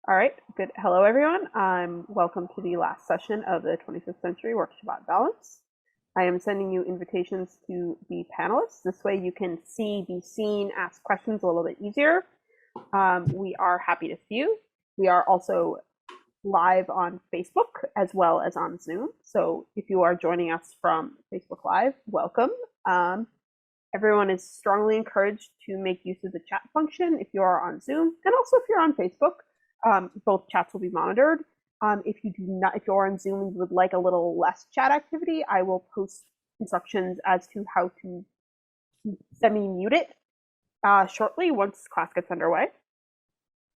All right, good. Hello, everyone. Welcome to the last session of the 25th Century Work Shabbat Balance. I am sending you invitations to be panelists. This way you can see, be seen, ask questions a little bit easier. We are happy to see you. We are also live on Facebook as well as on Zoom. So if you are joining us from Facebook Live, welcome. Everyone is strongly encouraged to make use of the chat function if you are on Zoom, and also if you're on Facebook. Both chats will be monitored. If you're on Zoom and you would like a little less chat activity, I will post instructions as to how to semi-mute it shortly once class gets underway.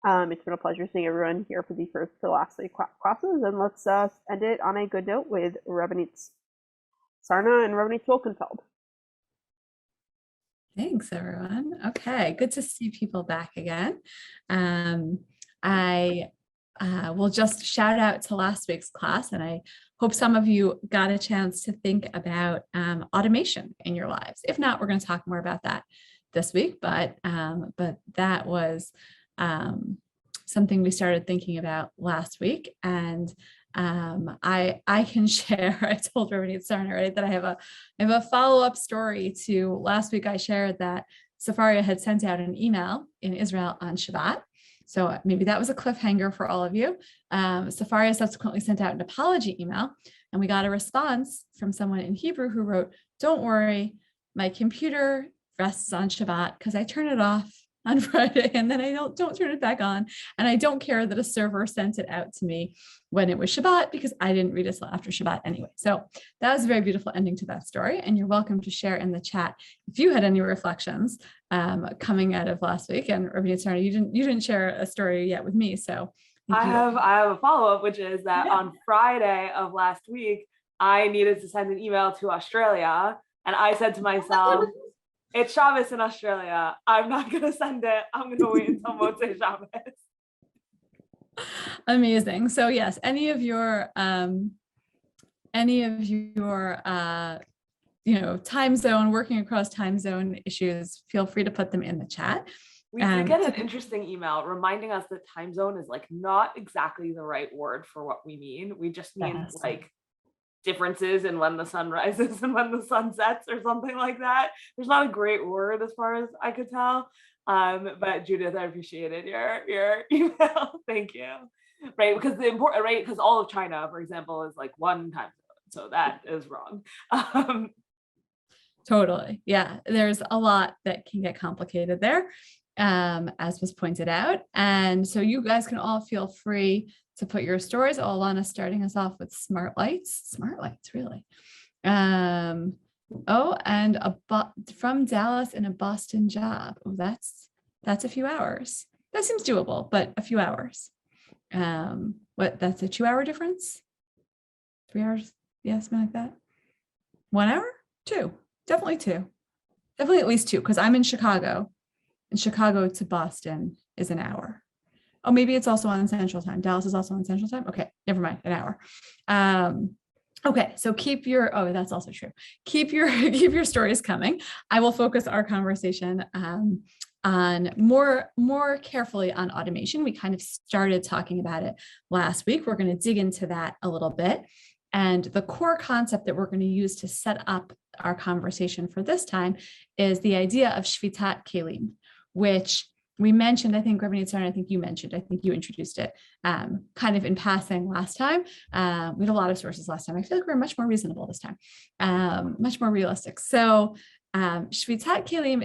It's been a pleasure seeing everyone here for the first to last three classes, and let's end it on a good note with Rabbanit's Sarna and Rabbinit's Wolkenfeld. Thanks, everyone. Okay, good to see people back again. I will just shout out to last week's class, and I hope some of you got a chance to think about automation in your lives. If not, we're going to talk more about that this week, but that was something we started thinking about last week, and I can share. I told Rabbanit Sarna already that I have a follow-up story to last week. I shared that Safari had sent out an email in Israel on Shabbat. So maybe that was a cliffhanger for all of you. Safari subsequently sent out an apology email, and we got a response from someone in Hebrew who wrote, "Don't worry, my computer rests on Shabbat because I turn it off on Friday and then I don't turn it back on. And I don't care that a server sent it out to me when it was Shabbat because I didn't read it till after Shabbat anyway." So that was a very beautiful ending to that story. And you're welcome to share in the chat if you had any reflections coming out of last week. And Rabbanit Sarna, you didn't share a story yet with me. So I have a follow-up, which is that on Friday of last week, I needed to send an email to Australia. And I said to myself, it's Shabbos in Australia. I'm not going to send it. I'm going to wait until Motzei Shabbos. Amazing. So yes, any of your time zone, working across time zone issues, feel free to put them in the chat. We did get an interesting email reminding us that time zone is like not exactly the right word for what we mean. We just mean like differences in when the sun rises and when the sun sets or something like that. There's not a great word as far as I could tell. But Judith, I appreciated your email. Thank you. Right, because because all of China, for example, is like one time zone. So that is wrong. Totally. Yeah, there's a lot that can get complicated there, as was pointed out. And so you guys can all feel free to put your stories. Oh, Alana's starting us off with smart lights, really. And from Dallas in a Boston job. Oh, that's a few hours. That seems doable, but a few hours. That's a 2 hour difference? 3 hours? Yeah, something like that. 1 hour? 2. Definitely 2. Definitely at least 2, because I'm in Chicago. And Chicago to Boston is an hour. Oh, maybe it's also on Central Time. Dallas is also on Central Time. Okay, never mind, an hour. Okay, so that's also true. Keep your stories coming. I will focus our conversation on more carefully on automation. We kind of started talking about it last week. We're going to dig into that a little bit. And the core concept that we're going to use to set up our conversation for this time is the idea of Shvitat Kelim, which we mentioned, I think, Rabbanit Sarna, I think you introduced it kind of in passing last time. We had a lot of sources last time. I feel like we're much more reasonable this time, much more realistic. So Shvitat Kelim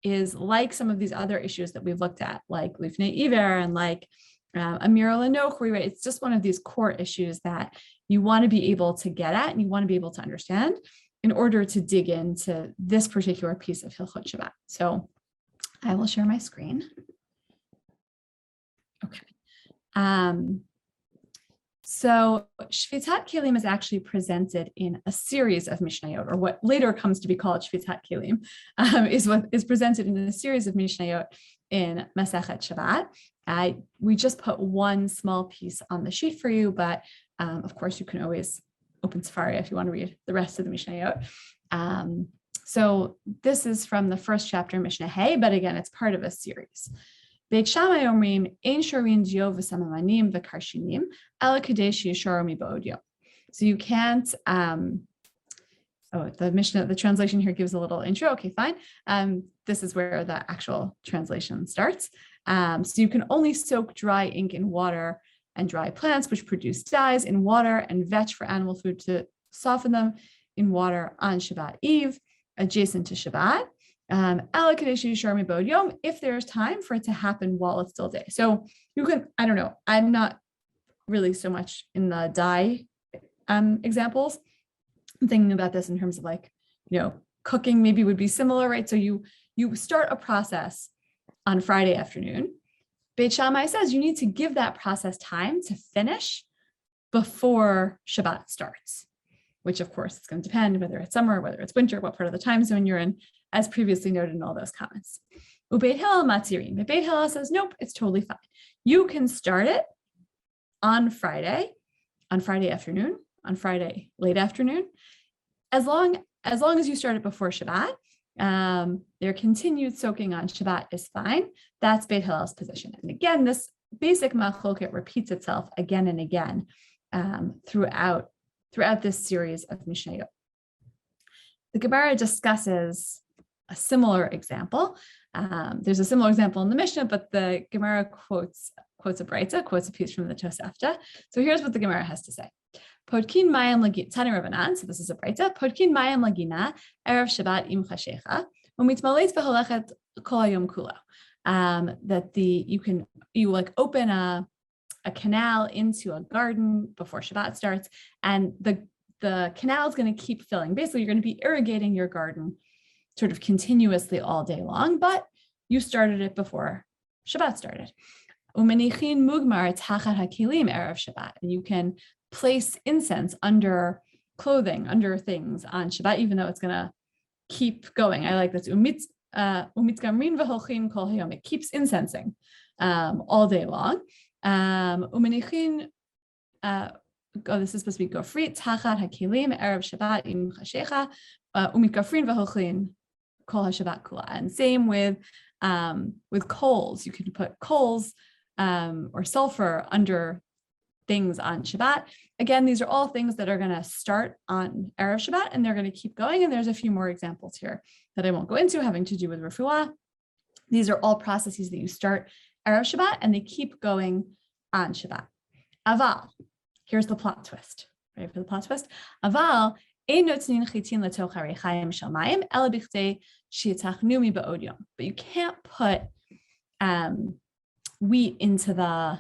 is like some of these other issues that we've looked at, like Lifnei Iver and like Amir Lenokri, right? It's just one of these core issues that you want to be able to get at and you want to be able to understand in order to dig into this particular piece of Hilchot Shabbat. So I will share my screen. Okay. So Shvitat Kelim is actually presented in a series of Mishnayot, or what later comes to be called Shvitat Kelim, is what is presented in a series of Mishnayot in Masechet Shabbat. We just put one small piece on the sheet for you, but of course you can always open Safari if you want to read the rest of the Mishnayot. So this is from the first chapter, Mishnah Hey, but again, it's part of a series. Beit Shammai omrim ein shorin dio v'samamanim v'karshinim ela kadei sheyishoru miba'od yom. So you can't. The Mishnah, the translation here gives a little intro. Okay, fine. This is where the actual translation starts. So you can only soak dry ink in water and dry plants, which produce dyes, in water, and vetch for animal food to soften them in water on Shabbat Eve, adjacent to Shabbat. If there's time for it to happen while it's still day. So you can, I don't know, I'm not really so much in the dye examples. I'm thinking about this in terms of like, cooking maybe would be similar, right? So you start a process on Friday afternoon. Beit Shammai says you need to give that process time to finish before Shabbat starts, which of course is going to depend whether it's summer, whether it's winter, what part of the time zone you're in, as previously noted in all those comments. Beit Hillel matzirin. But Beit Hillel says, nope, it's totally fine. You can start it on Friday afternoon, on Friday late afternoon, as long as you start it before Shabbat. Their continued soaking on Shabbat is fine. That's Beit Hillel's position. And again, this basic machloket repeats itself again and again throughout this series of Mishnayot. The Gemara discusses a similar example. There's a similar example in the Mishnah, but the Gemara quotes a Breita, quotes a piece from the Tosefta. So here's what the Gemara has to say. Podkin mayam lagina, Tani Rabbanan, so this is a Breita. Podkin mayam lagina, erev Shabbat im chashecha, umitmalet v'holechet kol hayom kulo. That you open a canal into a garden before Shabbat starts, and the canal is going to keep filling. Basically, you're going to be irrigating your garden sort of continuously all day long, but you started it before Shabbat started. Umenichin mugmar tachat hakilim erev Shabbat, and you can place incense under clothing, under things on Shabbat, even though it's going to keep going. I like this. Umitzgamrin v'holchin kol hayom. It keeps incensing all day long. Umenichin. This is supposed to be gofrit tachat hakilim erev Shabbat im chashecha umitgafrin v'holchin kol haShabbat kula. And same with coals. You can put coals or sulfur under things on Shabbat. Again, these are all things that are going to start on Erev Shabbat, and they're going to keep going. And there's a few more examples here that I won't go into, having to do with refuah. These are all processes that you start Erev Shabbat, and they keep going on Shabbat. Aval, here's the plot twist. Ready for the plot twist? Aval, but you can't put wheat into the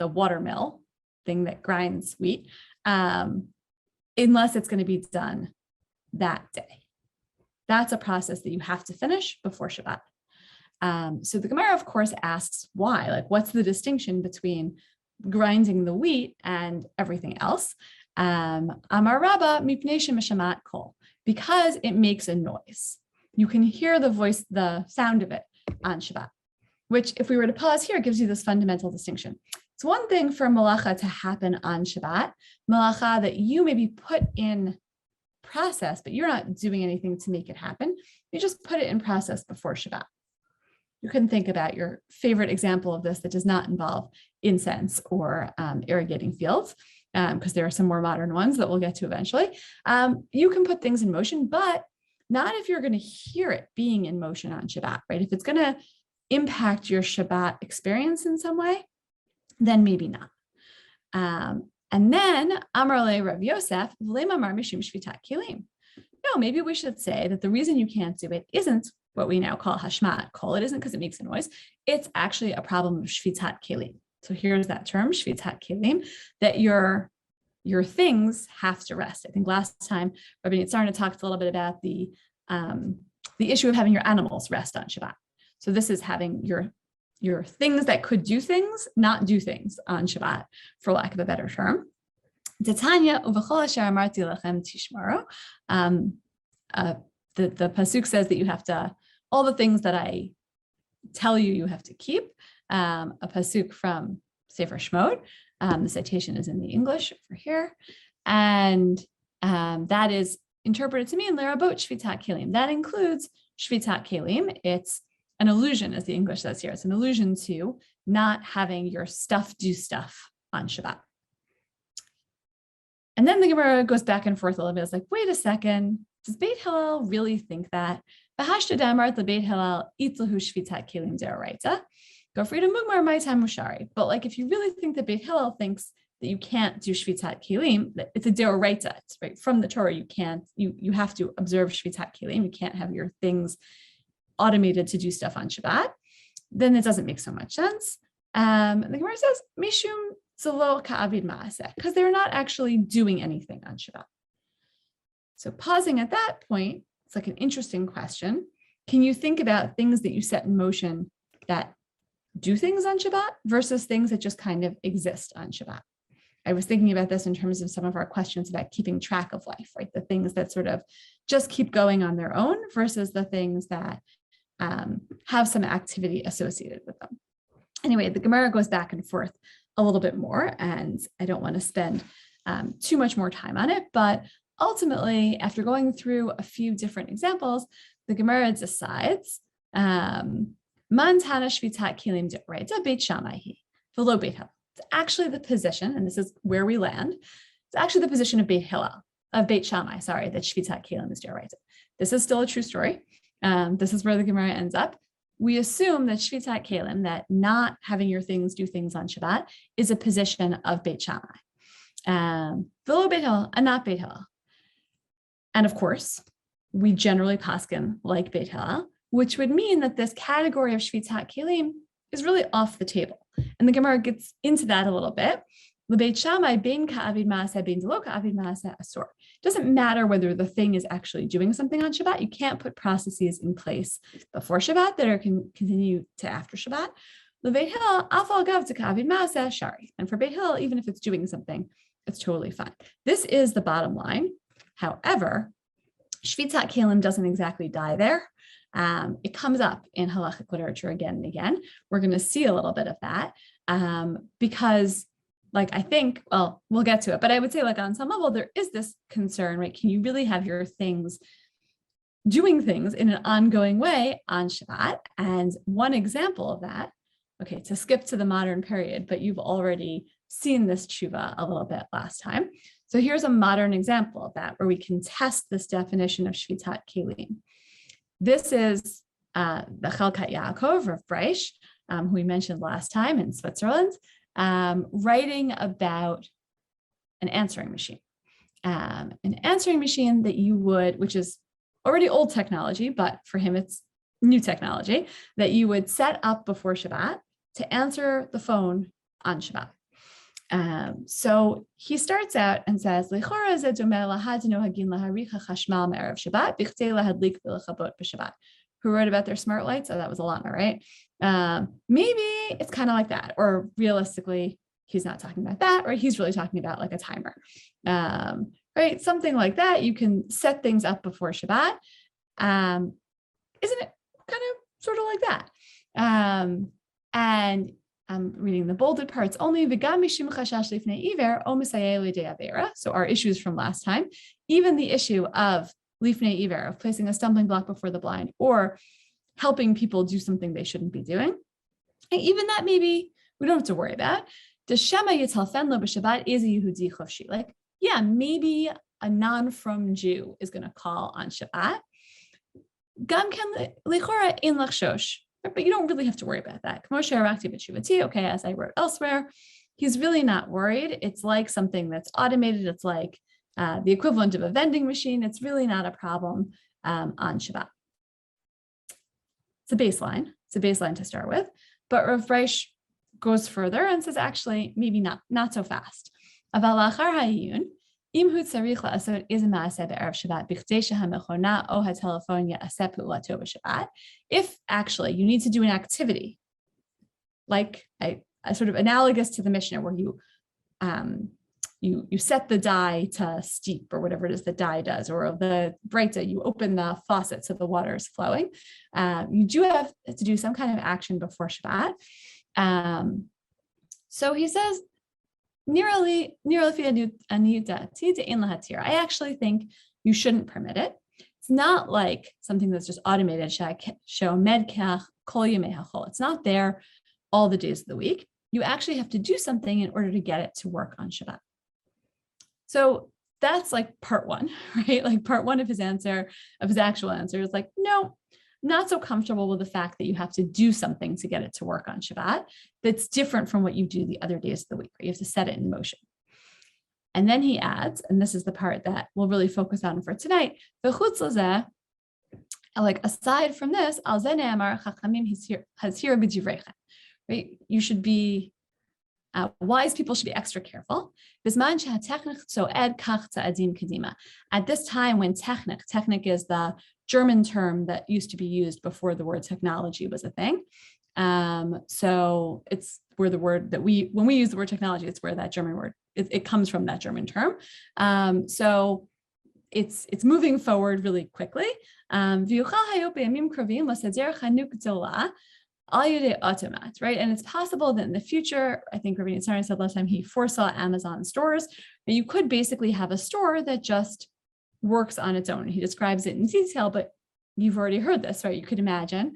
watermill thing that grinds wheat unless it's going to be done that day. That's a process that you have to finish before Shabbat. So the Gemara, of course, asks why. Like, what's the distinction between grinding the wheat and everything else? Amar Rabba mipnei shemishamat kol, because it makes a noise. You can hear the sound of it on Shabbat, which, if we were to pause here, gives you this fundamental distinction. It's one thing for malacha to happen on Shabbat, malacha that you maybe put in process, but you're not doing anything to make it happen. You just put it in process before Shabbat. You can think about your favorite example of this that does not involve incense or irrigating fields, because there are some more modern ones that we'll get to eventually. You can put things in motion, but not if you're going to hear it being in motion on Shabbat, right? If it's going to impact your Shabbat experience in some way, then maybe not. And then Amar le Rav Yosef, v'leimamar mishum shvitat kilim. No, maybe we should say that the reason you can't do it isn't what we now call hashmat kol. It isn't because it makes a noise. It's actually a problem of shvitat kilim. So here's that term, shvitat kilim, that your things have to rest. I think last time Rabbanit Sarna talked a little bit about the issue of having your animals rest on Shabbat. So this is having your things that could do things, not do things on Shabbat, for lack of a better term. Titania uvechol asher amarti lechem tishmaru. The pasuk says that you have to, all the things that I tell you, you have to keep. A pasuk from Sefer Shemot. The citation is in the English over here, and that is interpreted to mean lerabot shvitat kelim. That includes shvitat kelim. It's an allusion, as the English says here. It's an allusion to not having your stuff do stuff on Shabbat. And then the Gemara goes back and forth a little bit. It's like, wait a second, does Beit Hillel really think that? But like, if you really think that Beit Hillel thinks that you can't do Shvitat Kelim, that it's a deoraita, it's right from the Torah. You have to observe Shvitat Kelim. You can't have your things automated to do stuff on Shabbat. Then it doesn't make so much sense. The Gemara says, Mishum Zelo Ka'avid Ma'aseh, because they're not actually doing anything on Shabbat. So pausing at that point, it's like an interesting question. Can you think about things that you set in motion that do things on Shabbat versus things that just kind of exist on Shabbat? I was thinking about this in terms of some of our questions about keeping track of life, right? The things that sort of just keep going on their own versus the things that have some activity associated with them. Anyway, the Gemara goes back and forth a little bit more, and I don't want to spend too much more time on it, but ultimately, after going through a few different examples, the Gemara decides, Man tana shvitat kelim d'oraita beit Shammai v'lo beit Hillel. It's actually the position, and this is where we land, it's actually the position of Beit Shammai, that shvitat kelim is d'oraita. This is still a true story. This is where the Gemara ends up. We assume that shvitat kelim, that not having your things do things on Shabbat, is a position of Beit Shammai. V'lo beit Hillel, and not Beit Hillel. And of course, we generally paskin like Beit Hillel, which would mean that this category of shvitat kelim is really off the table. And the Gemara gets into that a little bit. L'Beit Shammai bein ka'avid ma'aseh bein d'lo ka'avid ma'aseh asur. It doesn't matter whether the thing is actually doing something on Shabbat. You can't put processes in place before Shabbat that can continue to after Shabbat. L'Beit Hillel afal gav to ka'avid ma'aseh shari. And for Beit Hillel, even if it's doing something, it's totally fine. This is the bottom line. However, shvitat kelim doesn't exactly die there. It comes up in halachic literature again and again. We're going to see a little bit of that because, I think, we'll get to it, but I would say, on some level, there is this concern, right? Can you really have your things doing things in an ongoing way on Shabbat? And one example of that, okay, to skip to the modern period, but you've already seen this tshuva a little bit last time. So here's a modern example of that, where we can test this definition of shvitat kelim. This is the Chelkat Yaakov of Breish, who we mentioned last time in Switzerland, writing about an answering machine. An answering machine that which is already old technology, but for him it's new technology, that you would set up before Shabbat to answer the phone on Shabbat. So he starts out and says, Who wrote about their smart lights? Oh, that was a Lama, right? Maybe it's kind of like that, or realistically, he's not talking about that, or he's really talking about a timer, right? Something like that. You can set things up before Shabbat. Isn't it kind of sort of like that? And I'm reading the bolded parts only. So our issues from last time, even the issue of lifnei iver, of placing a stumbling block before the blind, or helping people do something they shouldn't be doing, and even that maybe we don't have to worry about. Yeah, maybe a non-from Jew is going to call on Shabbat. But you don't really have to worry about that. Okay, as I wrote elsewhere, he's really not worried. It's like something that's automated. It's like the equivalent of a vending machine. It's really not a problem on Shabbat. It's a baseline. It's a baseline to start with. But Rav Breish goes further and says, actually, maybe not so fast. If actually you need to do an activity, like a sort of analogous to the Mishnah, where you set the dye to steep, or whatever it is the dye does, or the breita, you open the faucet so the water is flowing. You do have to do some kind of action before Shabbat. So he says, I actually think you shouldn't permit it. It's not like something that's just automated. It's not there all the days of the week. You actually have to do something in order to get it to work on Shabbat. So that's like part one, right? Like part one of his answer, of his actual answer is like, no, not so comfortable with the fact that you have to do something to get it to work on Shabbat. That's different from what you do the other days of the week, right? You have to set it in motion. And then he adds, and this is the part that we'll really focus on for tonight, like aside from this, right? You should be, wise people should be extra careful. At this time when technic is the German term that used to be used before the word technology was a thing. So it's where the word that when we use the word technology, it's where that German word, it comes from that German term. So it's moving forward really quickly. Automat, right? And it's possible that in the future, I think Rabbanit Sarna said last time he foresaw Amazon stores, that you could basically have a store that just works on its own. He describes it in detail, but you've already heard this, right? You could imagine,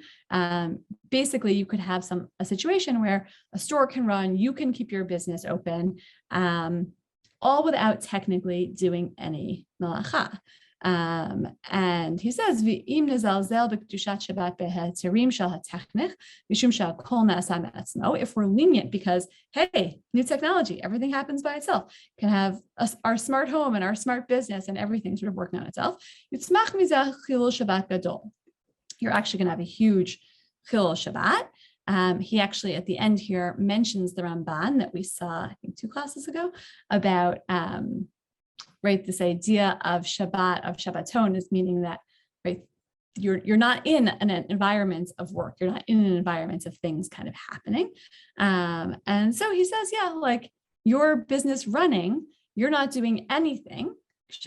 basically you could have a situation where a store can run, you can keep your business open, all without technically doing any malacha. And he says, if we're lenient because, hey, new technology, everything happens by itself, can have our smart home and our smart business and everything sort of working on itself, you're actually going to have a huge chilul Shabbat. He actually at the end here mentions the Ramban that we saw, I think 2 classes ago, about right, this idea of Shabbat, of Shabbaton, is meaning that, right, you're not in an environment of work, you're not in an environment of things kind of happening. And so he says, yeah, like your business running, you're not doing anything.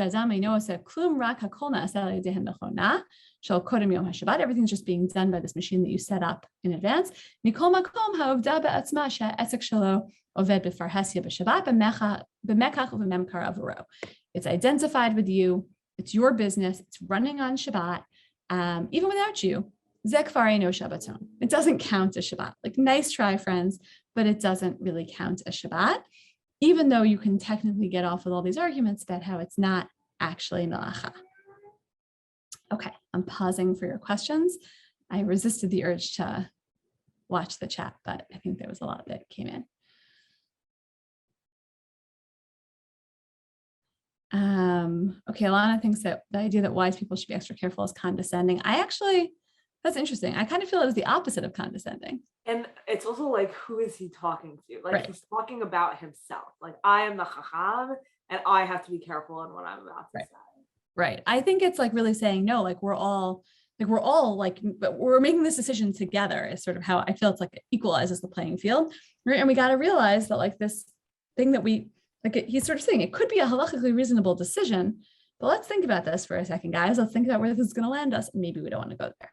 Everything's just being done by this machine that you set up in advance. It's identified with you. It's your business. It's running on Shabbat. Even without you, it doesn't count as Shabbat. Like, nice try, friends, but it doesn't really count as Shabbat, even though you can technically get off with all these arguments about how it's not actually melacha. Okay, I'm pausing for your questions. I resisted the urge to watch the chat, but I think there was a lot that came in. Okay, Alana thinks that the idea that wise people should be extra careful is condescending. That's interesting. I kind of feel it was the opposite of condescending. And it's also like, who is he talking to? Like, right. He's talking about himself. Like, I am the chacham and I have to be careful in what I'm about to say. Right. I think it's like really saying, no, like we're all like, but we're making this decision together is sort of how I feel. It's like it equalizes the playing field. Right. And we got to realize that like this thing that he's sort of saying it could be a halakhically reasonable decision, but let's think about this for a second, guys. Let's think about where this is going to land us. And maybe we don't want to go there.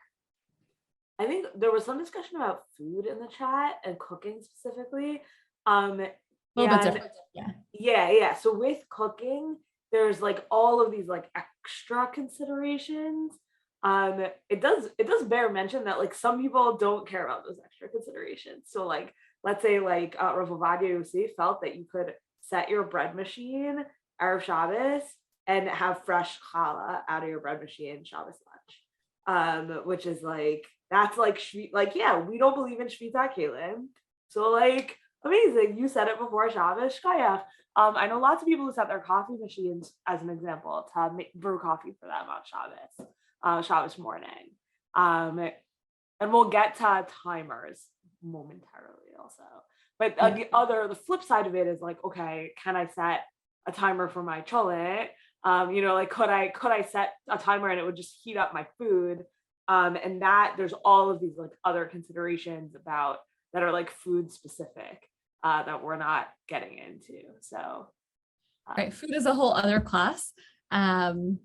I think there was some discussion about food in the chat and cooking specifically. A little bit different. Yeah. So with cooking, there's like all of these like extra considerations. It does bear mention that like some people don't care about those extra considerations. So like, let's say like Rav Ovadia Yossi felt that you could set your bread machine Erev Shabbos and have fresh challah out of your bread machine Shabbos lunch, which is like, that's like, yeah, we don't believe in Shvita Kelim. So like, amazing. You said it before Shabbos, Shkayach. I know lots of people who set their coffee machines as an example to brew coffee for them on Shabbos morning. And we'll get to timers momentarily also. But the flip side of it is like, okay, can I set a timer for my cholet? Like could I set a timer and it would just heat up my food? And that there's all of these like other considerations about that are like food specific that we're not getting into. So right, food is a whole other class. But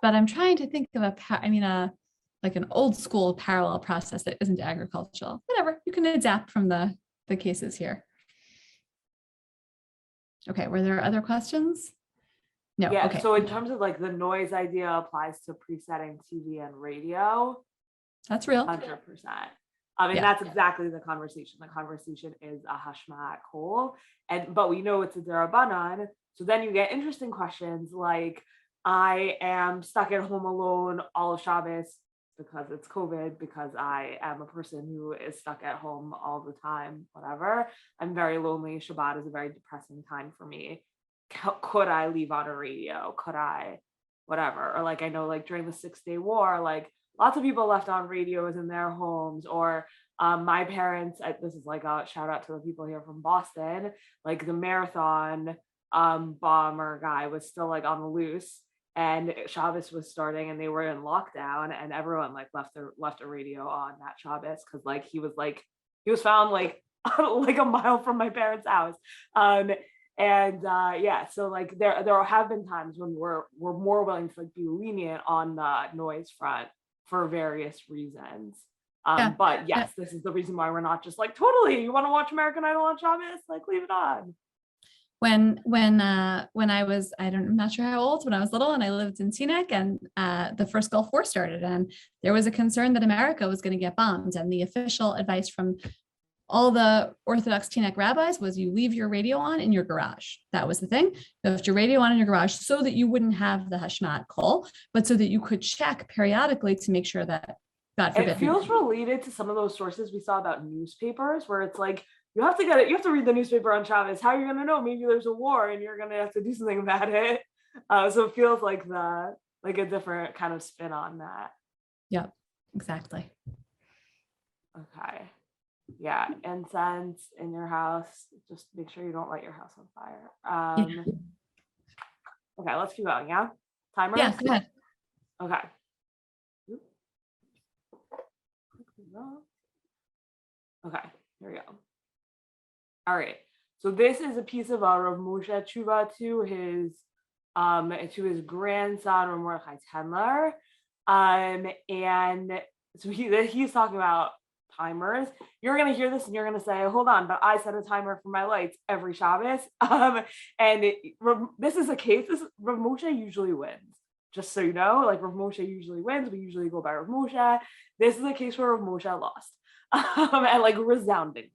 I'm trying to think of like an old school parallel process that isn't agricultural. Whatever, you can adapt from the cases here. Okay, were there other questions? No. Yeah. Okay. So in terms of like the noise idea applies to presetting TV and radio. That's real. 100%. I mean, that's exactly the conversation. The conversation is a hashma kol, but we know it's a derabanan. So then you get interesting questions like, I am stuck at home alone all of Shabbos because it's COVID, because I am a person who is stuck at home all the time, whatever. I'm very lonely. Shabbat is a very depressing time for me. Could I leave on a radio? Could I, whatever? Or like, I know like during the 6-day war, like lots of people left on radios in their homes, or my parents, this is like a shout out to the people here from Boston, like the marathon bomber guy was still like on the loose, and Shabbos was starting and they were in lockdown, and everyone like left a radio on that Shabbos because like he was found like like a mile from my parents' house. So like there have been times when we're more willing to like be lenient on the noise front for various reasons. But yes, this is the reason why we're not just like, totally, you want to watch American Idol on Shabbos? Like, leave it on. When I was, I'm not sure how old, when I was little and I lived in Teaneck, and the first Gulf War started, and there was a concern that America was going to get bombed. And the official advice from all the Orthodox Teaneck rabbis was you leave your radio on in your garage. That was the thing. You left your radio on in your garage so that you wouldn't have the hashmat call, but so that you could check periodically to make sure that, God forbid. It feels related to some of those sources we saw about newspapers, where it's like, you have to read the newspaper on Shabbos. How are you going to know? Maybe there's a war and you're going to have to do something about it. So it feels like a different kind of spin on that. Yep, exactly. Okay. Yeah, incense in your house. Just make sure you don't light your house on fire. Okay, let's keep going. Yeah, timer. Yeah, go ahead. Okay. Okay, here we go. All right. So this is a piece of Rav Moshe Tshuva to his grandson Rav Mordechai Tendler, and so he's talking about timers. You're going to hear this and you're going to say, hold on, but I set a timer for my lights every Shabbos. This is a case, Rav Moshe usually wins. Just so you know, like Rav Moshe usually wins. We usually go by Rav Moshe. This is a case where Rav Moshe lost, and like resoundingly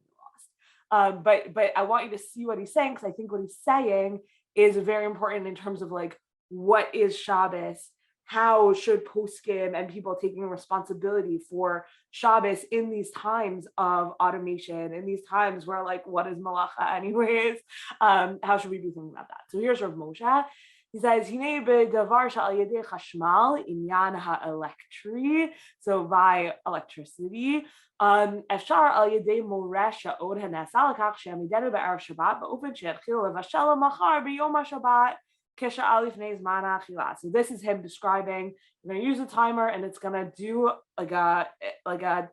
lost. But I want you to see what he's saying, because I think what he's saying is very important in terms of like, what is Shabbos? How should poskim and people taking responsibility for Shabbos in these times of automation, in these times where like, what is malacha anyways? How should we be thinking about that? So here's Rav Moshe. He says, "Hine bedavar shal yedei chashmal inyan ha'elektri." So by electricity, efshar al yedei moresh ha'od hanesa l'kach she'amidenu be'erev Shabbat ba'ofen she'etchil levashel machar b'yom ha'Shabbat. So this is him describing, you're going to use a timer and it's going to do like a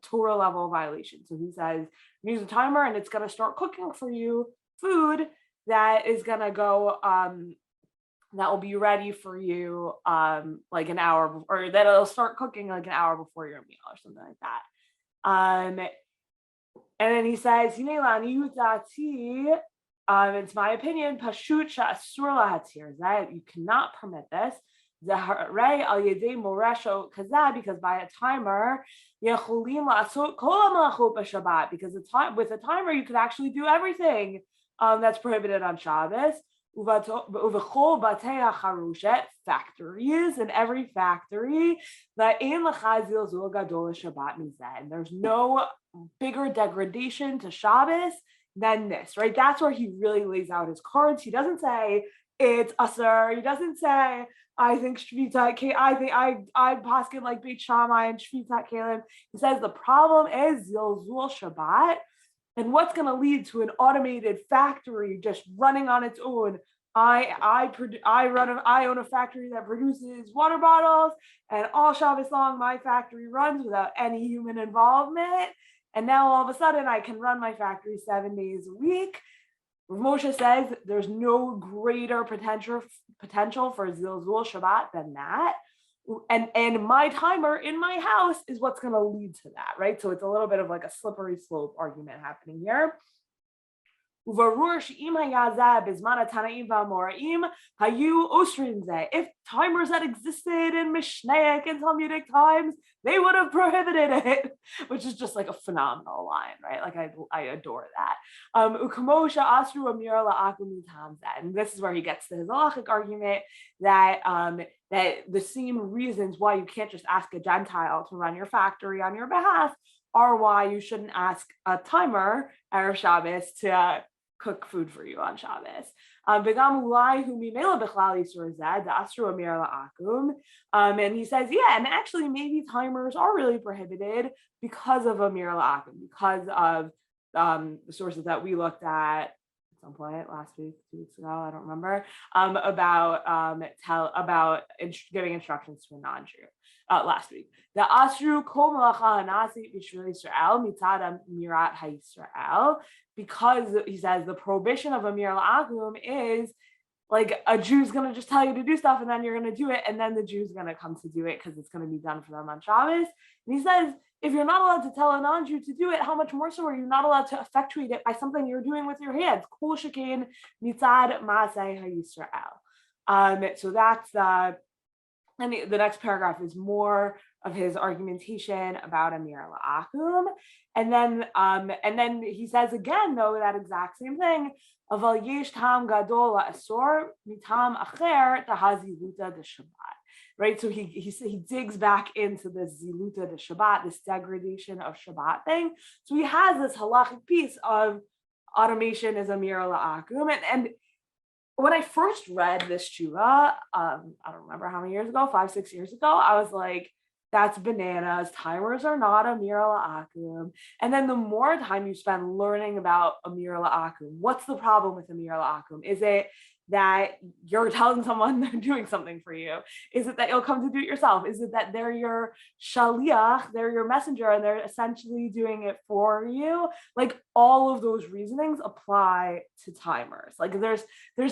Torah level violation. So he says, use a timer and it's going to start cooking for you food that is going to go, that will be ready for you like an hour, or that it'll start cooking like an hour before your meal or something like that. And then he says, it's my opinion, pashut sha'asur lahatir, that you cannot permit this. Zaharei al yedei moresho kazah, because by a timer, yechulim la'asot kol ha'malachot b'Shabbat, because with a timer you could actually do everything that's prohibited on Shabbos. Uvechol batei hacharushet, factories, in every factory, la'ein lecha zilzul gadol Shabbat mizeh, and there's no bigger degradation to Shabbos than this, right? That's where he really lays out his cards. He doesn't say it's asur. He doesn't say, I think shvita, I paskin like Beit Shammai and shvita kalim. He says the problem is zilzul Shabbat, and what's going to lead to an automated factory just running on its own. I own a factory that produces water bottles, and all Shabbos long my factory runs without any human involvement. And now all of a sudden I can run my factory 7 days a week. Moshe says there's no greater potential for zilzul Shabbat than that. And my timer in my house is what's going to lead to that, right? So it's a little bit of like a slippery slope argument happening here. וברור שאם היה זה בזמן התנאים והאמוראים, היו אוסרים זה. If timers had existed in Mishnaic and Talmudic times, they would have prohibited it, which is just like a phenomenal line, right? Like I adore that. וכמו שאסרו אמיר לעקום מטעם זה. And this is where he gets to his halachic argument that the same reasons why you can't just ask a Gentile to run your factory on your behalf are why you shouldn't ask a timer Erev Shabbos to cook food for you on Shabbos. And he says, yeah, and actually maybe timers are really prohibited because of Amir La'akum, because of the sources that we looked at some point last week, 2 weeks ago, I don't remember, about giving instructions to a non-Jew last week. The Asru Kol Malacha Hanasi B'Shvil Yisrael Mitzad Mirat HaYisrael, because he says the prohibition of Amir La'akum is like a Jew's going to just tell you to do stuff and then you're going to do it, and then the Jew's going to come to do it because it's going to be done for them on Shabbos. And he says, if you're not allowed to tell a non-Jew to do it, how much more so are you not allowed to effectuate it by something you're doing with your hands? Kol shekein mitzad ma'aseh ha'Yisrael. So that's and the next paragraph is more of his argumentation about Amir La'akum. And then he says again, though, that exact same thing. Aval yesh tam gadol la'asor mitam acher tahaziluta de Shabbat. Right, so he digs back into this ziluta de Shabbat, this degradation of Shabbat thing. So he has this halachic piece of automation is Amir La'akum, and when I first read this tshuva, I don't remember how many years ago, 5-6 years ago, I was like, that's bananas. Timers are not Amir La'akum. And then the more time you spend learning about Amir La'akum, what's the problem with Amir La'akum? Is it that you're telling someone they're doing something for you? Is it that you'll come to do it yourself? Is it that they're your shaliach, they're your messenger, and they're essentially doing it for you? Like, all of those reasonings apply to timers. Like there's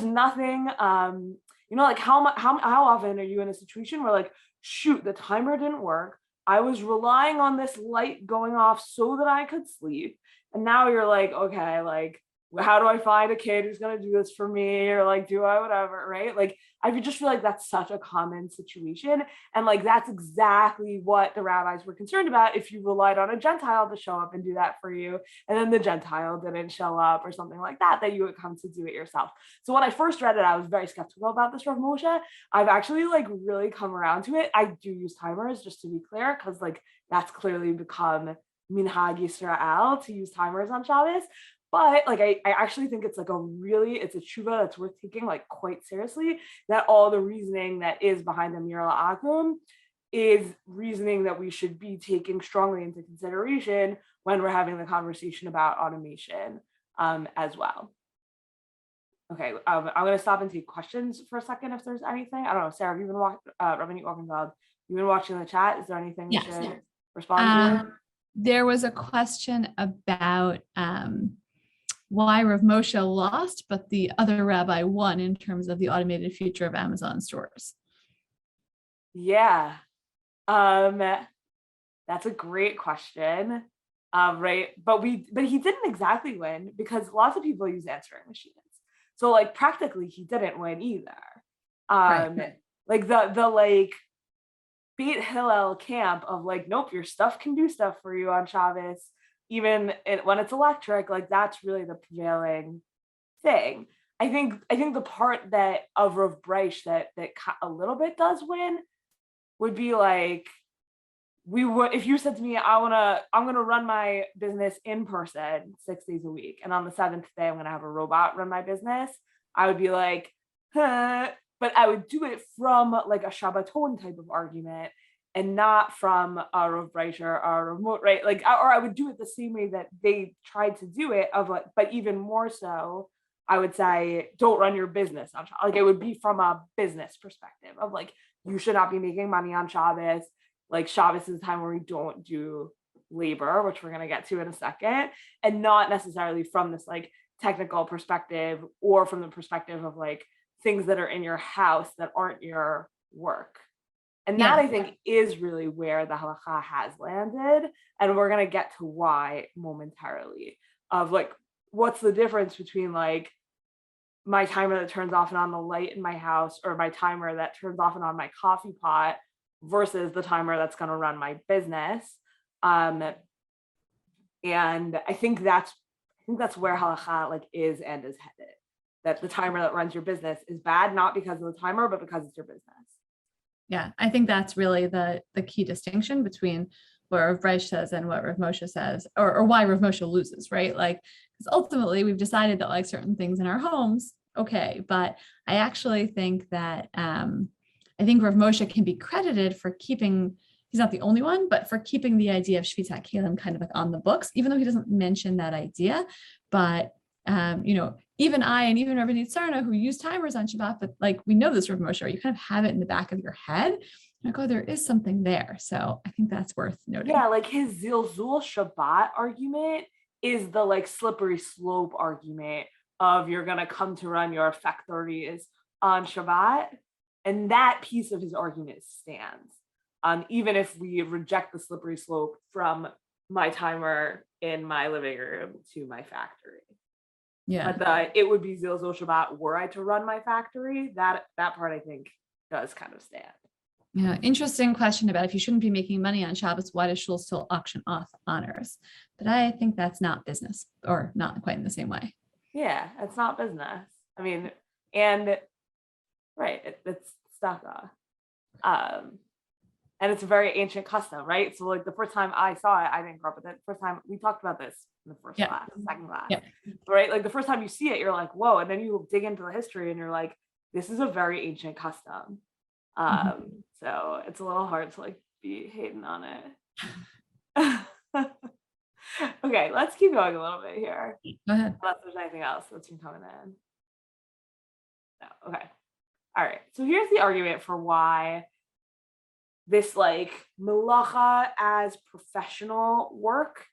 nothing, like how often are you in a situation where like, shoot, the timer didn't work, I was relying on this light going off so that I could sleep, and now you're like, okay, like, how do I find a kid who's going to do this for me? Or like, do I, whatever, right? Like, I just feel like that's such a common situation. And like, that's exactly what the rabbis were concerned about if you relied on a Gentile to show up and do that for you, and then the Gentile didn't show up or something like that, that you would come to do it yourself. So when I first read it, I was very skeptical about this Rav Moshe. I've actually like really come around to it. I do use timers, just to be clear, because like that's clearly become Minhag Yisrael to use timers on Shabbos. But like, I actually think it's like it's a tshuva that's worth taking like quite seriously, that all the reasoning that is behind Amir La'akum is reasoning that we should be taking strongly into consideration when we're having the conversation about automation as well. Okay, I'm going to stop and take questions for a second if there's anything. I don't know, Sarah, have you been watching, Rabbinic Wolkenfeld, you've been watching the chat? Is there anything we should respond to? There was a question about why Rav Moshe lost, but the other rabbi won in terms of the automated future of Amazon stores. Yeah, that's a great question, right? But he didn't exactly win because lots of people use answering machines. So like practically he didn't win either. Right. Like the like Beit Hillel camp of like, nope, your stuff can do stuff for you on Shabbos, even when it's electric, like that's really the prevailing thing. I think the part that of Rav Breish that a little bit does win would be like, if you said to me, I'm gonna run my business in person 6 days a week, and on the 7th day I'm gonna have a robot run my business, I would be like, huh. But I would do it from like a Shabbaton type of argument, and not from a Rav Breish or a remote, right? Like, or I would do it the same way that they tried to do it, of like, but even more so, I would say, don't run your business on Shabbos. Like, it would be from a business perspective of like, you should not be making money on Shabbos. Like, Shabbos is a time where we don't do labor, which we're gonna get to in a second, and not necessarily from this like technical perspective or from the perspective of like things that are in your house that aren't your work. And that I think is really where the halakha has landed. And we're going to get to why momentarily, of like what's the difference between like my timer that turns off and on the light in my house, or my timer that turns off and on my coffee pot, versus the timer that's going to run my business. And I think that's where halakha like is and is headed. That the timer that runs your business is bad, not because of the timer, but because it's your business. Yeah, I think that's really the key distinction between what Rav Breish says and what Rav Moshe says, or why Rav Moshe loses, right? Like, because ultimately we've decided that like certain things in our homes, okay, but I actually think that I think Rav Moshe can be credited for keeping, he's not the only one, but for keeping the idea of Shvitat Kelim kind of like on the books, even though he doesn't mention that idea. But even I and even Rabbanit Sarna, who use timers on Shabbat, but like we know this Rav Moshe, you kind of have it in the back of your head. Like, oh, there is something there. So I think that's worth noting. Yeah, like his Zilzul Shabbat argument is the like slippery slope argument of you're gonna come to run your factories on Shabbat. And that piece of his argument stands. Even if we reject the slippery slope from my timer in my living room to my factory. Yeah. But it would be Zilzul Shabbat were I to run my factory. That part I think does kind of stand. Yeah, interesting question about if you shouldn't be making money on Shabbos, why does shul still auction off honors? But I think that's not business, or not quite in the same way. Yeah, it's not business. I mean, and right, it's tzedakah. And it's a very ancient custom, right? So like the first time I saw it, I didn't grow up with it. The first time we talked about this in the first class, second class, right? Like the first time you see it, you're like, whoa. And then you dig into the history and you're like, this is a very ancient custom. So it's a little hard to like be hating on it. Okay, let's keep going a little bit here. Go ahead. Unless there's anything else that's been coming in. No, okay. All right. So here's the argument for why this like melacha as professional work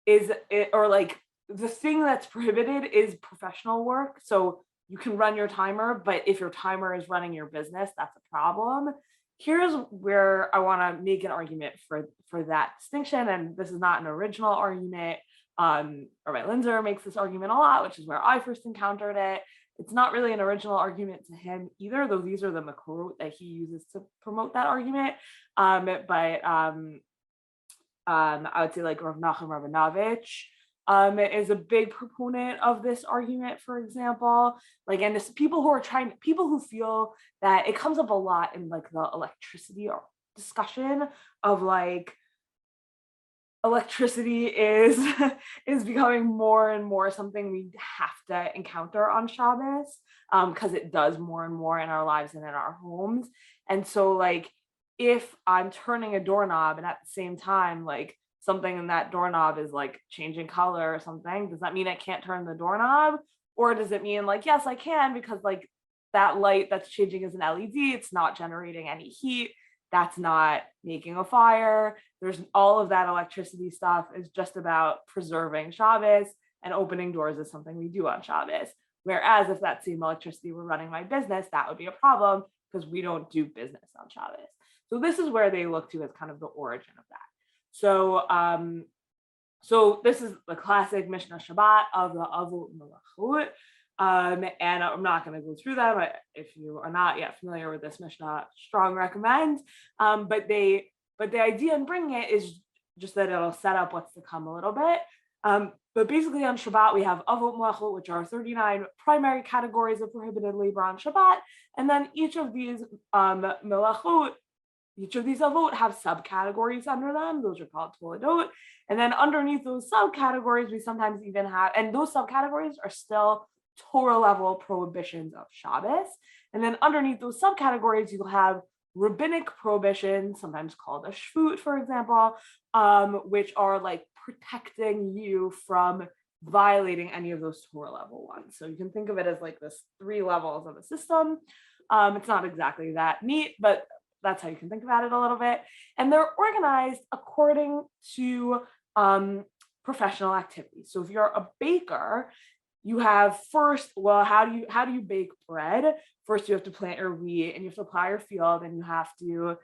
is it, or like the thing that's prohibited is professional work. So you can run your timer, but if your timer is running your business, that's a problem. Here's where I want to make an argument for that distinction. And this is not an original argument. Rabbi Linzer makes this argument a lot, which is where I first encountered it. It's not really an original argument to him either, though these are the makorot that he uses to promote that argument. But I would say like Rav Nachum Rabinovich is a big proponent of this argument, for example. Like, and this people who feel that it comes up a lot in like the electricity or discussion of like electricity is becoming more and more something we have to encounter on Shabbos, because it does more and more in our lives and in our homes. And so like if I'm turning a doorknob and at the same time like something in that doorknob is like changing color or something, does that mean I can't turn the doorknob? Or does it mean like, yes, I can, because like that light that's changing is an LED, it's not generating any heat, that's not making a fire. There's all of that electricity stuff is just about preserving Shabbos, and opening doors is something we do on Shabbos. Whereas if that same electricity were running my business, that would be a problem because we don't do business on Shabbos. So this is where they look to as kind of the origin of that. So this is the classic Mishnah Shabbat of the Avot Melachot. And I'm not going to go through them. If you are not yet familiar with this Mishnah, strong recommend. But the idea in bringing it is just that it'll set up what's to come a little bit. But basically on Shabbat, we have Avot Melachot, which are 39 primary categories of prohibited labor on Shabbat. And then each of these Melachot, each of these avot have subcategories under them. Those are called toledot. And then underneath those subcategories, we sometimes even have, and those subcategories are still Torah level prohibitions of Shabbos. And then underneath those subcategories, you'll have rabbinic prohibitions, sometimes called a shvut, for example, which are like protecting you from violating any of those Torah level ones. So you can think of it as like this 3 levels of a system. It's not exactly that neat, but that's how you can think about it a little bit. And they're organized according to professional activities. So if you're a baker, you have first, well, how do you bake bread? First, you have to plant your wheat and you have to plow your field, and you have to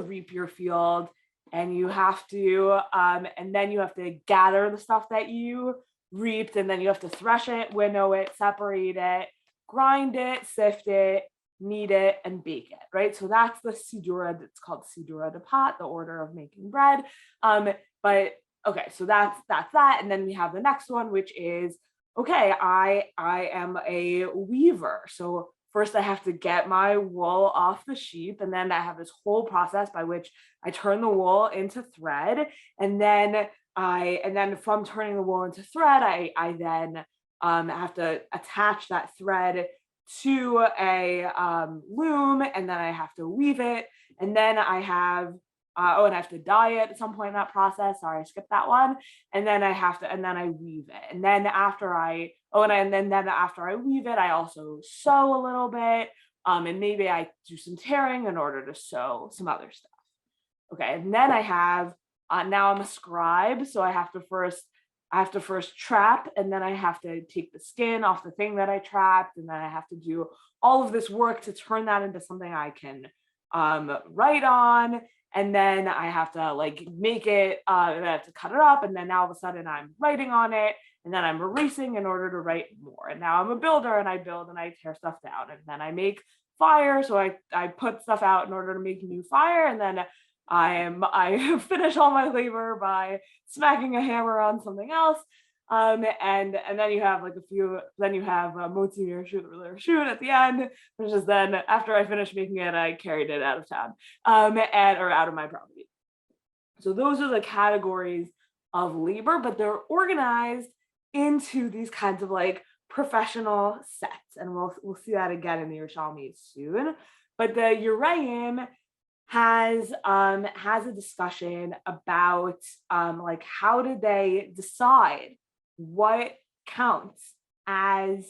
reap your field, and you have to, and then you have to gather the stuff that you reaped, and then you have to thresh it, winnow it, separate it, grind it, sift it, knead it, and bake it, right? So that's the sidura. It's called sidura de pat, the order of making bread. But okay, so that's that, and then we have the next one, which is, okay, I am a weaver, so first I have to get my wool off the sheep, and then I have this whole process by which I turn the wool into thread, and then from turning the wool into thread, I then have to attach that thread to a loom, and then I have to weave it, and then I have and I have to dye it at some point in that process. Sorry, I skipped that one. And then I weave it. And then after I weave it, I also sew a little bit. And maybe I do some tearing in order to sew some other stuff. Okay, and then I have, now I'm a scribe. So I have to first trap, and then I have to take the skin off the thing that I trapped. And then I have to do all of this work to turn that into something I can write on. And then I have to make it, and I have to cut it up. And then now all of a sudden I'm writing on it, and then I'm erasing in order to write more. And now I'm a builder, and I build and I tear stuff down. And then I make fire. So I put stuff out in order to make new fire. And then I finish all my labor by smacking a hammer on something else. And then you have motzi or shoot at the end, which is then after I finished making it, I carried it out of town, or out of my property. So those are the categories of labor, but they're organized into these kinds of professional sets, and we'll see that again in the Yerushalmi soon. But the Uraim has a discussion about how did they decide what counts as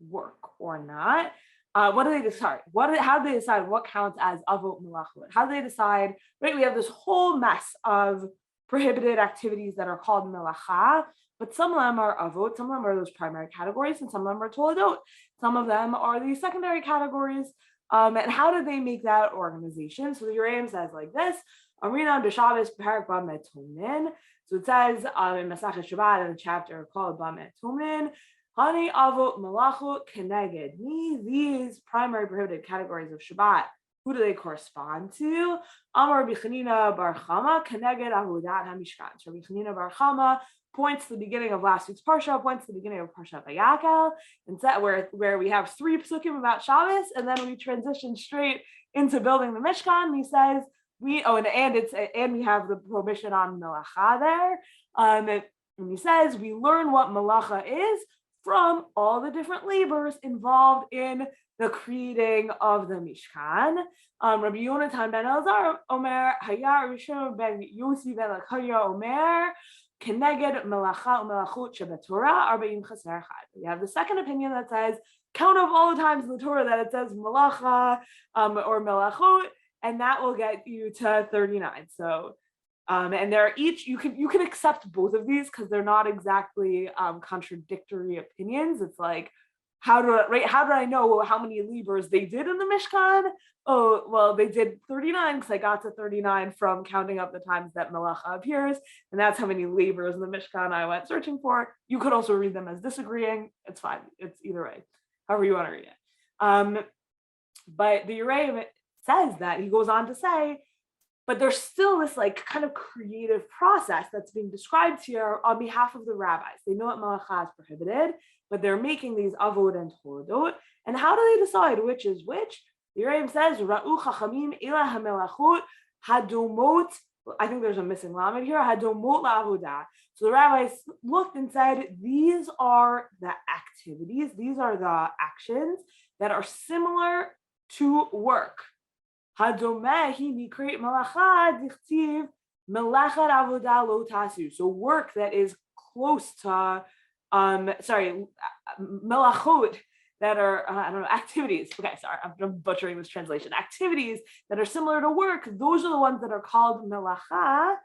work or not. What do they decide? How do they decide what counts as avot melachot? How do they decide? Right, we have this whole mess of prohibited activities that are called melacha, but some of them are avot, some of them are those primary categories, and some of them are toledot. Some of them are these secondary categories. And how do they make that organization? So the Uraim says like this: Amrina de Shabbos Parak Bamet Tomin. So it says in Masachet Shabbat in the chapter called Bamet Tomin, Hani Avot Malachut Keneged Me. These primary prohibited categories of Shabbat, who do they correspond to? Amar Rabbi Chanina Bar Chama Keneged Avodat HaMishkan. So Rabbi Chanina Bar Chama points to the beginning of last week's parsha, points to the beginning of Parsha Vayakel, and where we have 3 psukim about Shabbos, and then we transition straight into building the Mishkan. He says we have the prohibition on melacha there, and he says we learn what melacha is from all the different labors involved in the creating of the Mishkan. Rabbi Yonatan ben Elazar Omer Hayar Rishon ben Yossi ben Lakaya Omer Keneged melacha umelachut shebetorah arba'im chaser echad. We have the second opinion that says count up all the times in the Torah that it says melacha or melachut, and that will get you to 39. So and they're each, you can accept both of these because they're not exactly contradictory opinions. It's like, how did I know how many labors they did in the Mishkan? Oh, well, they did 39 because I got to 39 from counting up the times that melacha appears, and that's how many labors in the Mishkan I went searching for. You could also read them as disagreeing. It's fine. It's either way, however you want to read it. But the Uraim says that, he goes on to say, but there's still this kind of creative process that's being described here on behalf of the rabbis. They know that melacha is prohibited, but they're making these avod and toledot. And how do they decide which is which? The Uraim says, Ra'u chachamim ela hamelachot hadomot. I think there's a missing lamed here. Hadomot la'avodah. So the rabbis looked and said, these are the activities, these are the actions that are similar to work. Hadomehi mikret malacha dichtiv melachat avodah lo tasu. So work that is close to, melachot that are, activities. Okay, sorry, I'm butchering this translation. Activities that are similar to work, those are the ones that are called melacha,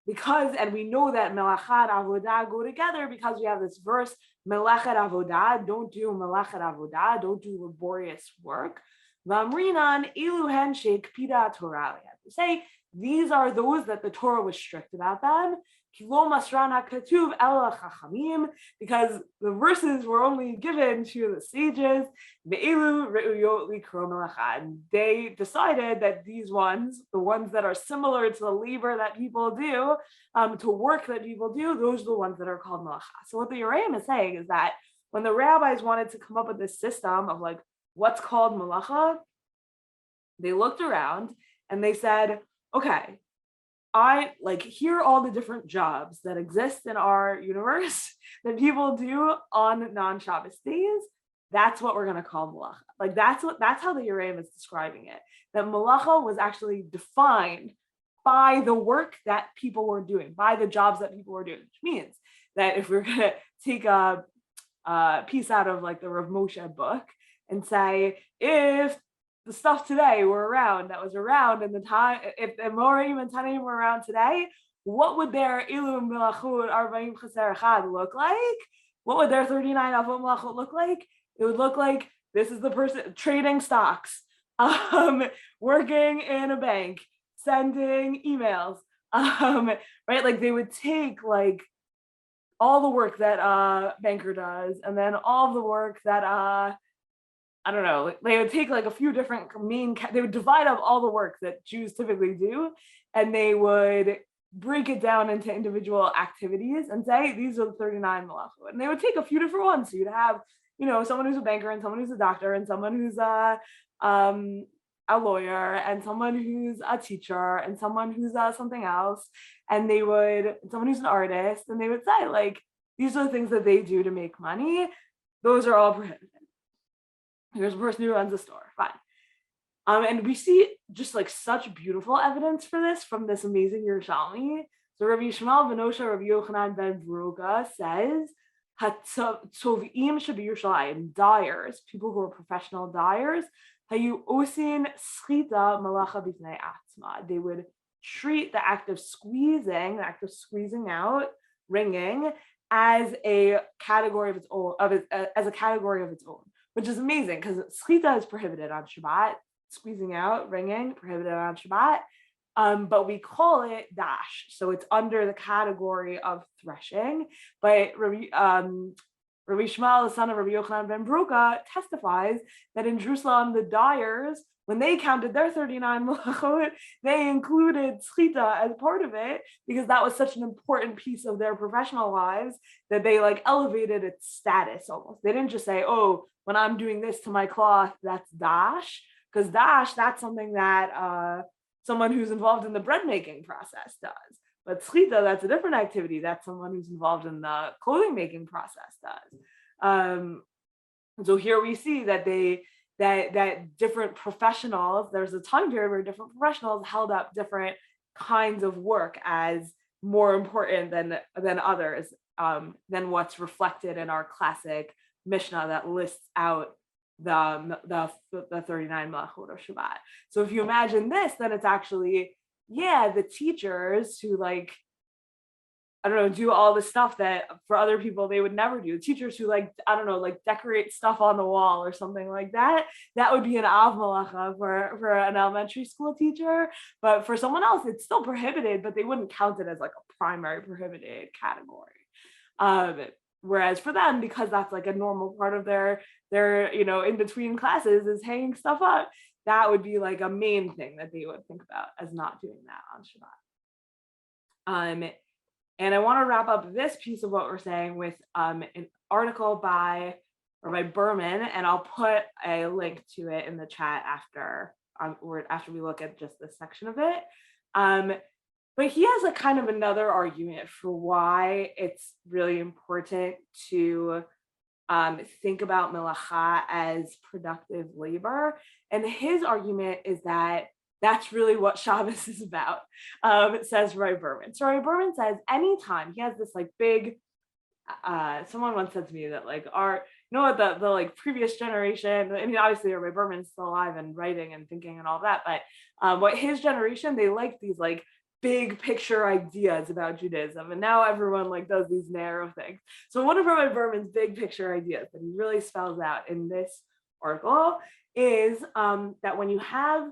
and we know that melacha and avodah go together because we have this verse, melachat avodah, don't do melachat avodah, don't do laborious work. V'amrinan ilu henshek pida Torah. We have to say these are those that the Torah was strict about them. Because the verses were only given to the sages, and they decided that these ones, the ones that are similar to the labor that people do, to work that people do, those are the ones that are called malacha. So what the Yereim is saying is that when the rabbis wanted to come up with this system of like what's called malacha, they looked around and they said, okay, here are all the different jobs that exist in our universe that people do on non-Shabbos days. That's what we're going to call malacha. Like that's how the Yereim is describing it. That malacha was actually defined by the work that people were doing, by the jobs that people were doing, which means that if we're going to take a piece out of like the Rav Moshe book and say, if the stuff today were around, that was around in the time, if the Morim and Tanaim were around today, what would their Ilum Melachut Arba'im Chaser Echad look like? What would their 39 Avot Melachut look like? It would look like this is the person trading stocks, working in a bank, sending emails, right? Like they would take like all the work that a banker does, and then all the work that I don't know, they would take like a few different they would divide up all the work that Jews typically do, and they would break it down into individual activities and say, these are the 39 malachot. And they would take a few different ones. So you'd have, someone who's a banker and someone who's a doctor and someone who's a lawyer and someone who's a teacher and someone who's something else. And someone who's an artist, and they would say like, these are the things that they do to make money. Those are all prohibited. Here's a person who runs a store, fine. And we see just like such beautiful evidence for this from this amazing Yerushalmi. So Rabbi Yishmael ben Osha, Rabbi Yochanan ben Baruga says, Hatzovim shabi Yerushalayim, dyers, people who are professional dyers, hayu osin schita malacha b'fnei atzma. They would treat the act of squeezing out, ringing, as a category of its own, which is amazing because schita is prohibited on Shabbat, squeezing out, ringing, prohibited on Shabbat, but we call it dash, so it's under the category of threshing. But Rabbi Shmuel, the son of Rabbi Yochanan ben Baruga, testifies that in Jerusalem, the dyers, when they counted their 39 malachot, they included schita as part of it because that was such an important piece of their professional lives that they like elevated its status almost. They didn't just say, oh, when I'm doing this to my cloth, that's dash, because dash, that's something that someone who's involved in the bread making process does. But schita, that's a different activity. That's someone who's involved in the clothing making process does. So here we see that that different professionals, there's a time period where different professionals held up different kinds of work as more important than others, than what's reflected in our classic Mishnah that lists out the 39 malachot of Shabbat. So if you imagine this, then it's actually, the teachers who do all the stuff that for other people they would never do. Teachers who decorate stuff on the wall or something like that. That would be an av malacha for an elementary school teacher. But for someone else, it's still prohibited, but they wouldn't count it as like a primary prohibited category. Whereas for them, because that's like a normal part of their in between classes is hanging stuff up, that would be like a main thing that they would think about as not doing that on Shabbat. And I want to wrap up this piece of what we're saying with an article by Berman, and I'll put a link to it in the chat after we look at just this section of it. But he has a kind of another argument for why it's really important to think about melacha as productive labor. And his argument is that that's really what Shabbos is about, says Roy Berman. So Roy Berman says anytime he has this like big, someone once said to me that like the like previous generation, I mean, obviously Roy Berman's still alive and writing and thinking and all that, but what his generation, they like these like big picture ideas about Judaism, and now everyone like does these narrow things. So one of Rabbi Berman's big picture ideas that he really spells out in this article is that when you have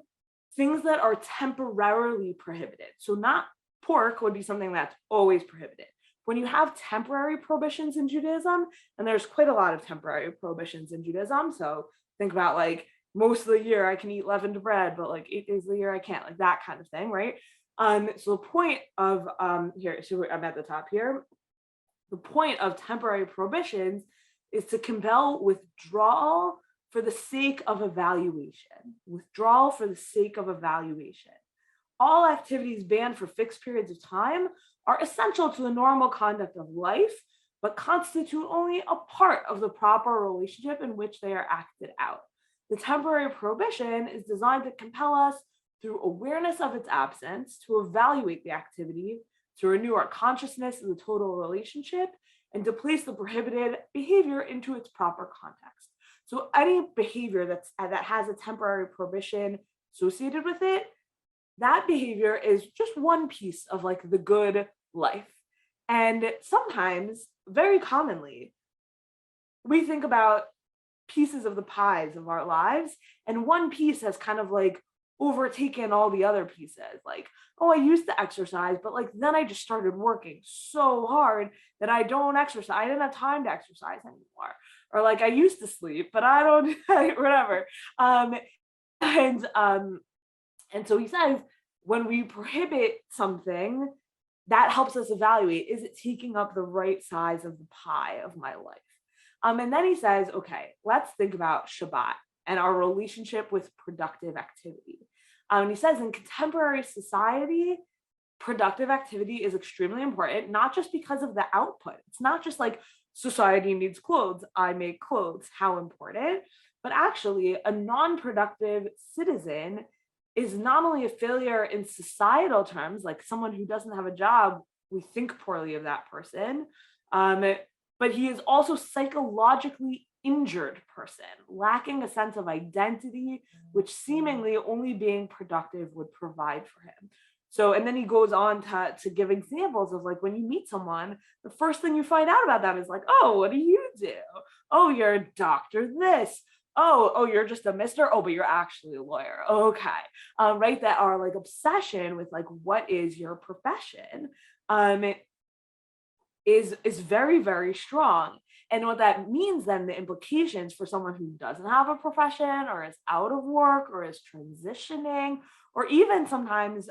things that are temporarily prohibited. So not pork would be something that's always prohibited. When you have temporary prohibitions in Judaism, and there's quite a lot of temporary prohibitions in Judaism. So think about like most of the year I can eat leavened bread, but like 8 days of the year I can't, like that kind of thing, right? So the point of here, so I'm at the top here. The point of temporary prohibitions is to compel withdrawal for the sake of evaluation. Withdrawal for the sake of evaluation. All activities banned for fixed periods of time are essential to the normal conduct of life, but constitute only a part of the proper relationship in which they are acted out. The temporary prohibition is designed to compel us, through awareness of its absence, to evaluate the activity, to renew our consciousness of the total relationship, and to place the prohibited behavior into its proper context. So any behavior that has a temporary prohibition associated with it, that behavior is just one piece of like the good life. And sometimes, very commonly, we think about pieces of the pies of our lives, and one piece has kind of like overtaken all the other pieces. Like, oh, I used to exercise, but like then I just started working so hard that I don't exercise. I didn't have time to exercise anymore. Or like I used to sleep, but I don't, whatever. And so he says, when we prohibit something, that helps us evaluate, is it taking up the right size of the pie of my life? And then he says, okay, let's think about Shabbat and our relationship with productive activity. And he says in contemporary society, productive activity is extremely important, not just because of the output. It's not just like society needs clothes, I make clothes, how important, but actually a non-productive citizen is not only a failure in societal terms, like someone who doesn't have a job, we think poorly of that person, but he is also psychologically injured person, lacking a sense of identity, which seemingly only being productive would provide for him. So, and then he goes on to give examples of like when you meet someone, the first thing you find out about them is like, oh, what do you do? Oh, you're a doctor this. Oh, you're just a mister. Oh, but you're actually a lawyer. Okay. Right. That our like obsession with like, what is your profession? Is very, very strong. And what that means then, the implications for someone who doesn't have a profession or is out of work or is transitioning, or even sometimes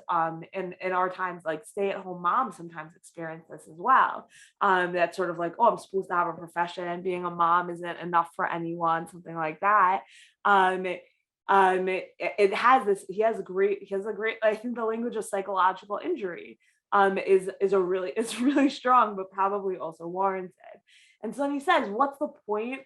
in our times, like stay-at-home moms sometimes experience this as well. That's sort of like, oh, I'm supposed to have a profession. Being a mom isn't enough for anyone, something like that. It has this, he has a great, I think the language of psychological injury is really strong, but probably also warranted. And so then he says, what's the point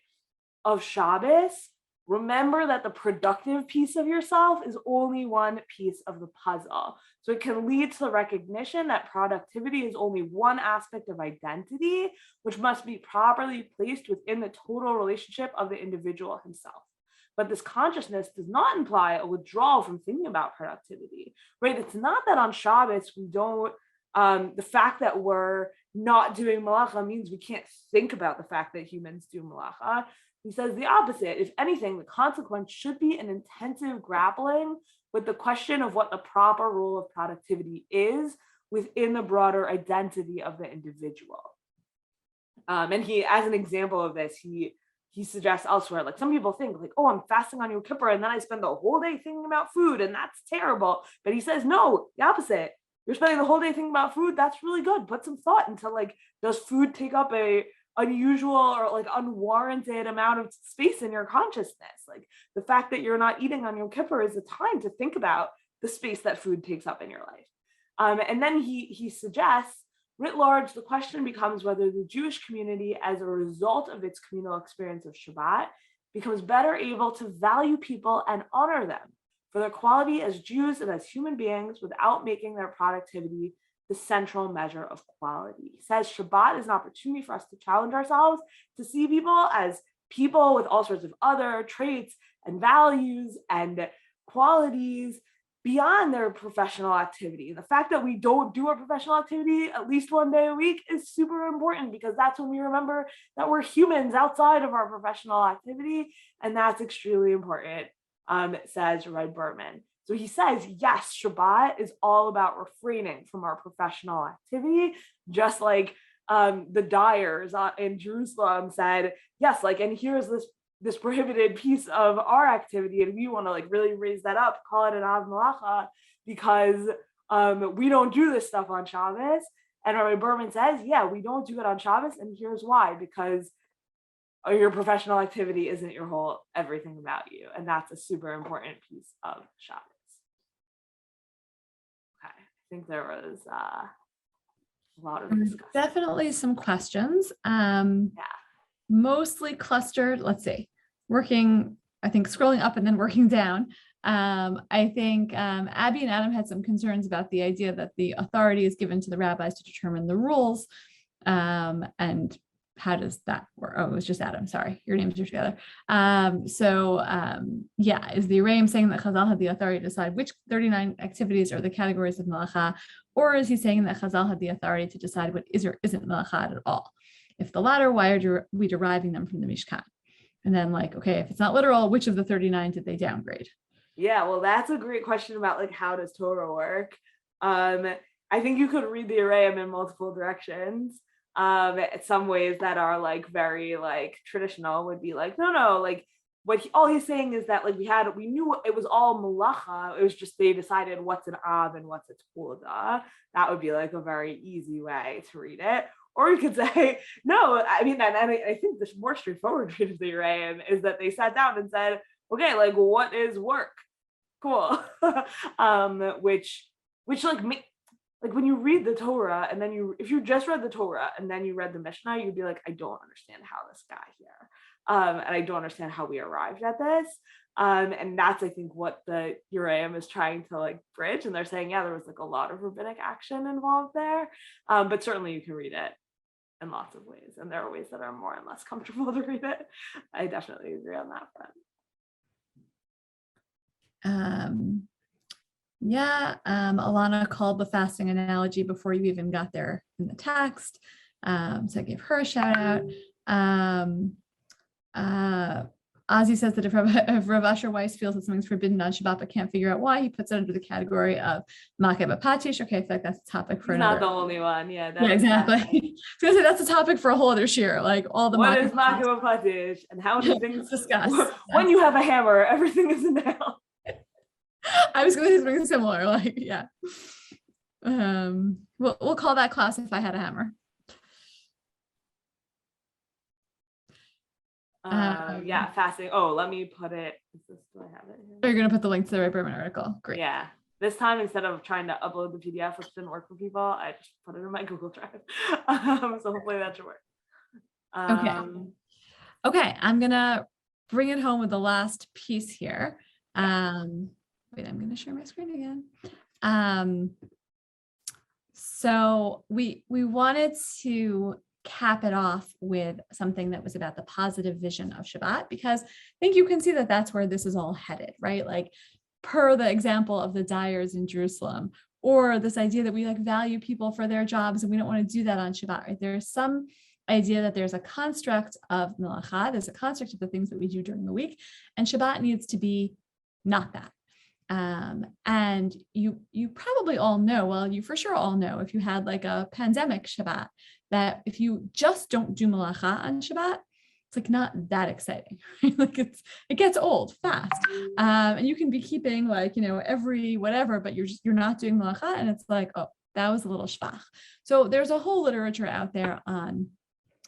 of Shabbos? Remember that the productive piece of yourself is only one piece of the puzzle. So it can lead to the recognition that productivity is only one aspect of identity, which must be properly placed within the total relationship of the individual himself. But this consciousness does not imply a withdrawal from thinking about productivity, right? It's not that on Shabbos we don't, the fact that we're not doing malacha means we can't think about the fact that humans do malacha. He says the opposite. If anything, the consequence should be an intensive grappling with the question of what the proper role of productivity is within the broader identity of the individual. And he, as an example of this, he suggests elsewhere, like some people think like, oh, I'm fasting on Yom Kippur and then I spend the whole day thinking about food and that's terrible. But he says, no, the opposite. You're spending the whole day thinking about food. That's really good. Put some thought into like, does food take up a unusual or like unwarranted amount of space in your consciousness? Like the fact that you're not eating on Yom Kippur is a time to think about the space that food takes up in your life. And then he suggests, writ large, the question becomes whether the Jewish community, as a result of its communal experience of Shabbat, becomes better able to value people and honor them for their quality as Jews and as human beings without making their productivity the central measure of quality. He says Shabbat is an opportunity for us to challenge ourselves to see people as people with all sorts of other traits and values and qualities beyond their professional activity. The fact that we don't do our professional activity at least one day a week is super important, because that's when we remember that we're humans outside of our professional activity, and that's extremely important, says Red Berman. So he says, yes, Shabbat is all about refraining from our professional activity, just like the dyers in Jerusalem said, yes, like, and here's this prohibited piece of our activity, and we want to like really raise that up, call it an av malacha, because we don't do this stuff on Shabbos. And Rabbi Berman says, yeah, we don't do it on Shabbos, and here's why: because your professional activity isn't your whole everything about you, and that's a super important piece of Shabbos. Okay, I think there was a lot of discussion. Definitely some questions. Mostly clustered. Let's see. Working, I think, scrolling up and then working down. I think Abby and Adam had some concerns about the idea that the authority is given to the rabbis to determine the rules. And how does that work? Oh, it was just Adam. Sorry, your names are together. Is the Uraim saying that Chazal had the authority to decide which 39 activities are the categories of melacha, or is he saying that Chazal had the authority to decide what is or isn't melacha at all? If the latter, why are we deriving them from the Mishkan? And then, like, okay, if it's not literal, which of the 39 did they downgrade? Yeah, well, that's a great question about like how does Torah work. I think you could read the Uraim in multiple directions. Some ways that are like very like traditional would be like, no, like all he's saying is that like we knew it was all malacha. It was just they decided what's an av and what's a tolda. That would be like a very easy way to read it. Or you could say, no, I mean, and I think the more straightforward read of the Uraim is that they sat down and said, okay, like what is work? Cool. Which like when you read the Torah and then if you just read the Torah and then you read the Mishnah, you'd be like, I don't understand how this got here. And I don't understand how we arrived at this. And that's, I think, what the Uraim is trying to like bridge. And they're saying, yeah, there was like a lot of rabbinic action involved there. But certainly you can read it in lots of ways. And there are ways that are more and less comfortable to read it. I definitely agree on that front. Alana called the fasting analogy before you even got there in the text. So I gave her a shout out. Ozzy says that if Rav Asher Weiss feels that something's forbidden on Shabbat but can't figure out why, he puts it under the category of Makeh B'Patish. Okay, I feel like that's a topic for another. Not the only one, yeah. Yeah, exactly. I was gonna say that's a topic for a whole other shir, like all the. What is Makeh B'Patish and how do things discuss? When you have a hammer, everything is a nail. I was going to say something similar, like, yeah. We'll call that class If I Had a Hammer. Fasting. Oh, let me put it. Do I have it here? Oh, you're going to put the link to the Rabbanit article. Great. Yeah. This time, instead of trying to upload the PDF, which didn't work for people, I just put it in my Google Drive. So hopefully that should work. Okay. I'm going to bring it home with the last piece here. Wait, I'm going to share my screen again. So we wanted to cap it off with something that was about the positive vision of Shabbat, because I think you can see that that's where this is all headed, right? Like per the example of the dyers in Jerusalem, or this idea that we like value people for their jobs and we don't want to do that on Shabbat, right? There's some idea that there's a construct of melacha, there's a construct of the things that we do during the week, and Shabbat needs to be not that. And you probably all know, well, you for sure all know, if you had like a pandemic Shabbat, that if you just don't do malacha on Shabbat, it's like not that exciting, right? Like it gets old fast. And you can be keeping like, every whatever, but you're not doing malacha, and it's like, oh, that was a little shvach. So there's a whole literature out there on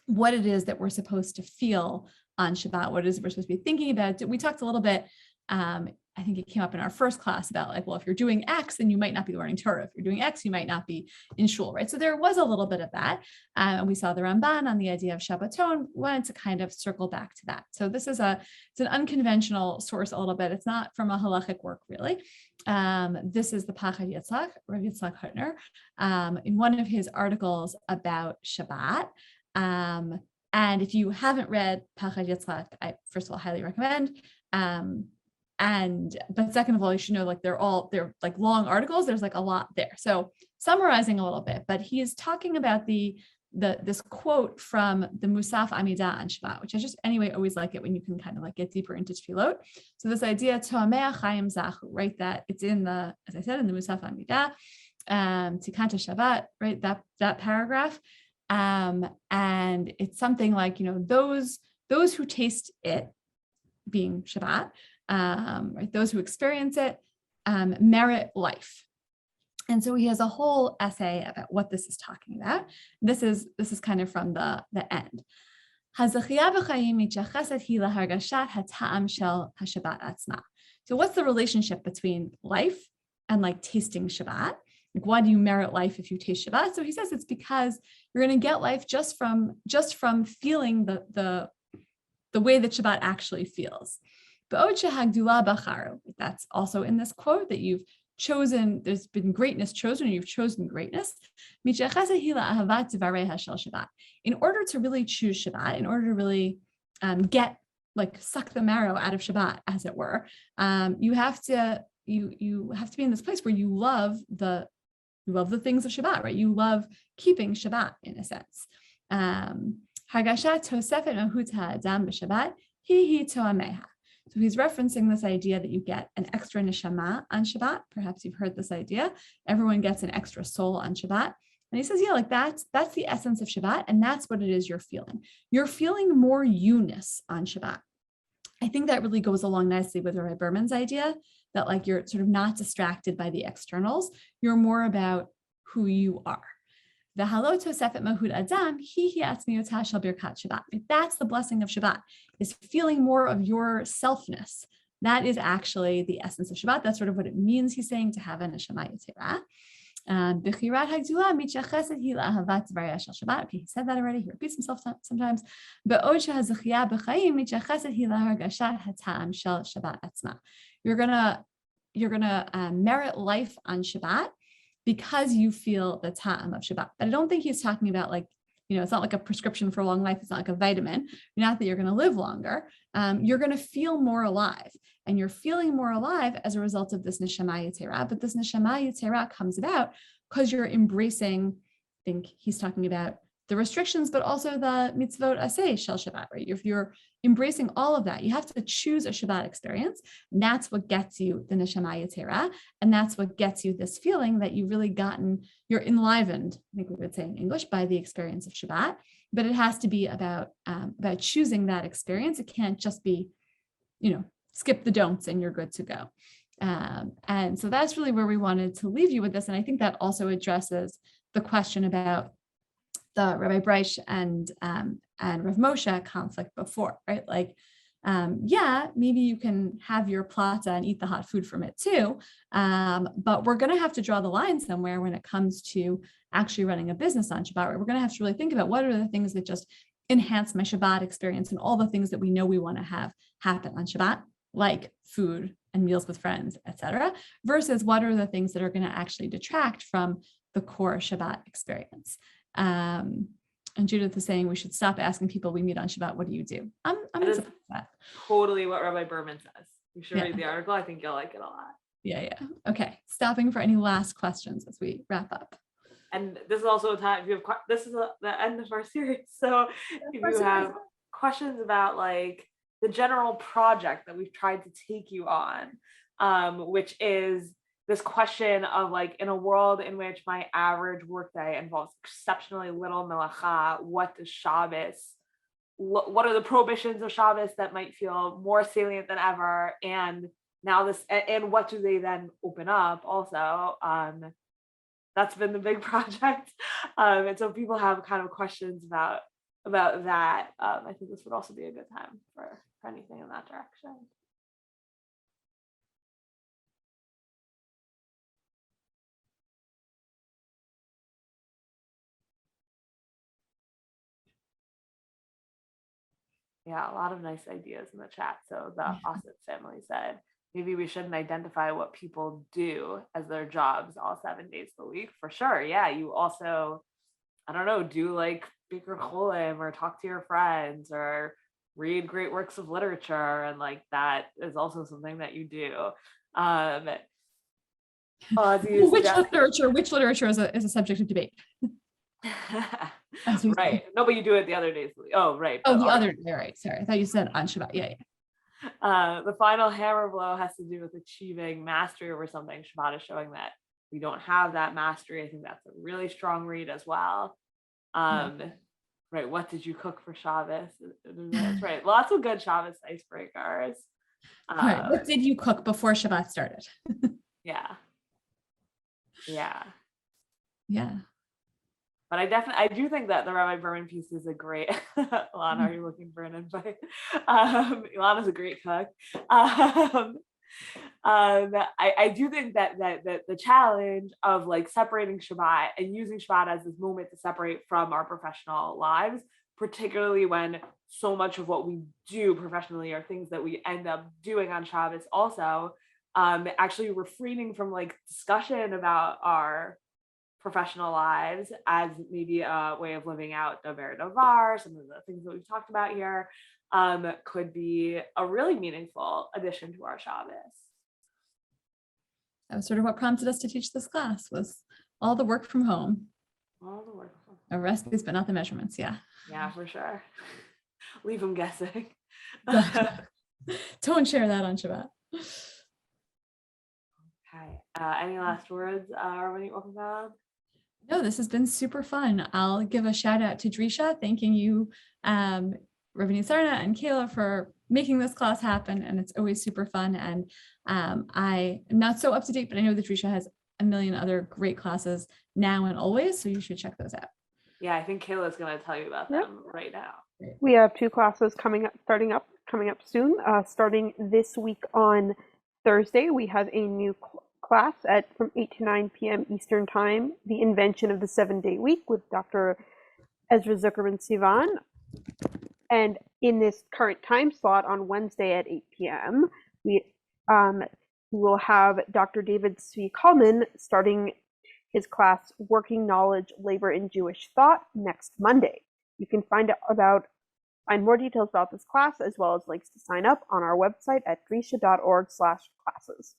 what it is that we're supposed to feel on Shabbat, what it is we're supposed to be thinking about. We talked a little bit, I think it came up in our first class about like, well, if you're doing X, then you might not be learning Torah. If you're doing X, you might not be in shul, right? So there was a little bit of that. And we saw the Ramban on the idea of Shabbaton, wanted to kind of circle back to that. So this is it's an unconventional source a little bit. It's not from a halachic work, really. This is the Pachad Yitzhak, Rav Yitzhak Hutner, in one of his articles about Shabbat. And if you haven't read Pachad Yitzhak, I first of all highly recommend. But second of all, you should know, like they're like long articles. There's like a lot there. So summarizing a little bit, but he is talking about the this quote from the Musaf Amidah on Shabbat, which I just anyway always like it when you can kind of like get deeper into tefillot. So this idea Toamea Chaim Zachu, right? That it's in the, as I said, in the Musaf Amidah, Tikanta Shabbat, right? That paragraph. And it's something like, those who taste it, being Shabbat, right? Those who experience it merit life. And so he has a whole essay about what this is talking about. This is kind of from the end. So what's the relationship between life and like tasting Shabbat? Like, why do you merit life if you taste Shabbat? So he says it's because you're going to get life just from feeling the way that Shabbat actually feels. That's also in this quote, that you've chosen, there's been greatness chosen, or you've chosen greatness. In order to really choose Shabbat, in order to really suck the marrow out of Shabbat, as it were, you have to be in this place where you love the things of Shabbat, right? You love keeping Shabbat in a sense. So he's referencing this idea that you get an extra neshama on Shabbat. Perhaps you've heard this idea. Everyone gets an extra soul on Shabbat. And he says, that's the essence of Shabbat. And that's what it is you're feeling. You're feeling more you-ness on Shabbat. I think that really goes along nicely with Rabbi Berman's idea that like you're sort of not distracted by the externals. You're more about who you are. That's the blessing of Shabbat, is feeling more of your selfness. That is actually the essence of Shabbat. That's sort of what it means, he's saying, to have a neshama yetera. Okay, he said that already. He repeats himself sometimes. You're gonna merit life on Shabbat because you feel the ta'am of Shabbat. But I don't think he's talking about like, it's not like a prescription for long life. It's not like a vitamin. Not that you're going to live longer. You're going to feel more alive. And you're feeling more alive as a result of this neshama yetera. But this neshama yetera comes about because you're embracing, I think he's talking about the restrictions, but also the mitzvot aseh shel Shabbat, right? If you're embracing all of that, you have to choose a Shabbat experience. And that's what gets you the neshama yetera. And that's what gets you this feeling that you've really you're enlivened, I think we would say in English, by the experience of Shabbat. But it has to be about choosing that experience. It can't just be, skip the don'ts and you're good to go. And so that's really where we wanted to leave you with this. And I think that also addresses the question about the Rabbi Breish and Rav Moshe conflict before, right? Like, maybe you can have your plata and eat the hot food from it too, but we're going to have to draw the line somewhere when it comes to actually running a business on Shabbat. Right? We're going to have to really think about what are the things that just enhance my Shabbat experience and all the things that we know we want to have happen on Shabbat, like food and meals with friends, etc., versus what are the things that are going to actually detract from the core Shabbat experience. And Judith is saying we should stop asking people we meet on Shabbat, what do you do? I'm that. Totally what Rabbi Berman says. You should read the article. I think you'll like it a lot. Yeah. Okay. Stopping for any last questions as we wrap up. And this is also a time, if you have, this is the end of our series. So if you have questions about like the general project that we've tried to take you on, which is this question of like, in a world in which my average workday involves exceptionally little melacha, what does Shabbos, what are the prohibitions of Shabbos that might feel more salient than ever? And now and what do they then open up also? That's been the big project. And so people have kind of questions about that. I think this would also be a good time for anything in that direction. Yeah, a lot of nice ideas in the chat. So the Osset family said, maybe we shouldn't identify what people do as their jobs all 7 days a week. For sure. Yeah. You also, I don't know, do like Bikur Cholim or talk to your friends or read great works of literature. And like, that is also something that you do. Which literature is a subject of debate. Right. No, but you do it the other days. Oh, right. Oh, the other day, right. Sorry. I thought you said on Shabbat. Yeah. The final hammer blow has to do with achieving mastery over something. Shabbat is showing that we don't have that mastery. I think that's a really strong read as well. Right. What did you cook for Shabbos? That's right. Lots of good Shabbos icebreakers. Right. What did you cook before Shabbat started? Yeah. But I do think that the Rabbi Berman piece is a great. Ilana, are you looking for an invite? Ilana's a great cook. I do think that the challenge of like separating Shabbat and using Shabbat as this moment to separate from our professional lives, particularly when so much of what we do professionally are things that we end up doing on Shabbos also, actually refraining from like discussion about our professional lives as maybe a way of living out Davar Davar, some of the things that we've talked about here, could be a really meaningful addition to our Shabbos. That was sort of what prompted us to teach this class, was all the work from home. All the work. The recipes, but not the measurements. Yeah. Yeah, for sure. Leave them guessing. Don't share that on Shabbat. Okay. Any last words, Rabbinit Wolkenfeld? No, this has been super fun. I'll give a shout out to Drisha, thanking you, Rabbanit Sarna and Kayla, for making this class happen. And it's always super fun. And I'm not so up to date, but I know that Drisha has a million other great classes now and always. So you should check those out. Yeah, I think Kayla's going to tell you about them right now. We have 2 classes coming up soon. Starting this week on Thursday, we have a new class from 8 to 9 p.m. Eastern Time, The Invention of the 7-Day Week with Dr. Ezra Zuckerman Sivan. And in this current time slot on Wednesday at 8 p.m., we will have Dr. David Svi Kalman starting his class, Working Knowledge, Labor in Jewish Thought, next Monday. You can find more details about this class, as well as links to sign up, on our website at drisha.org/classes.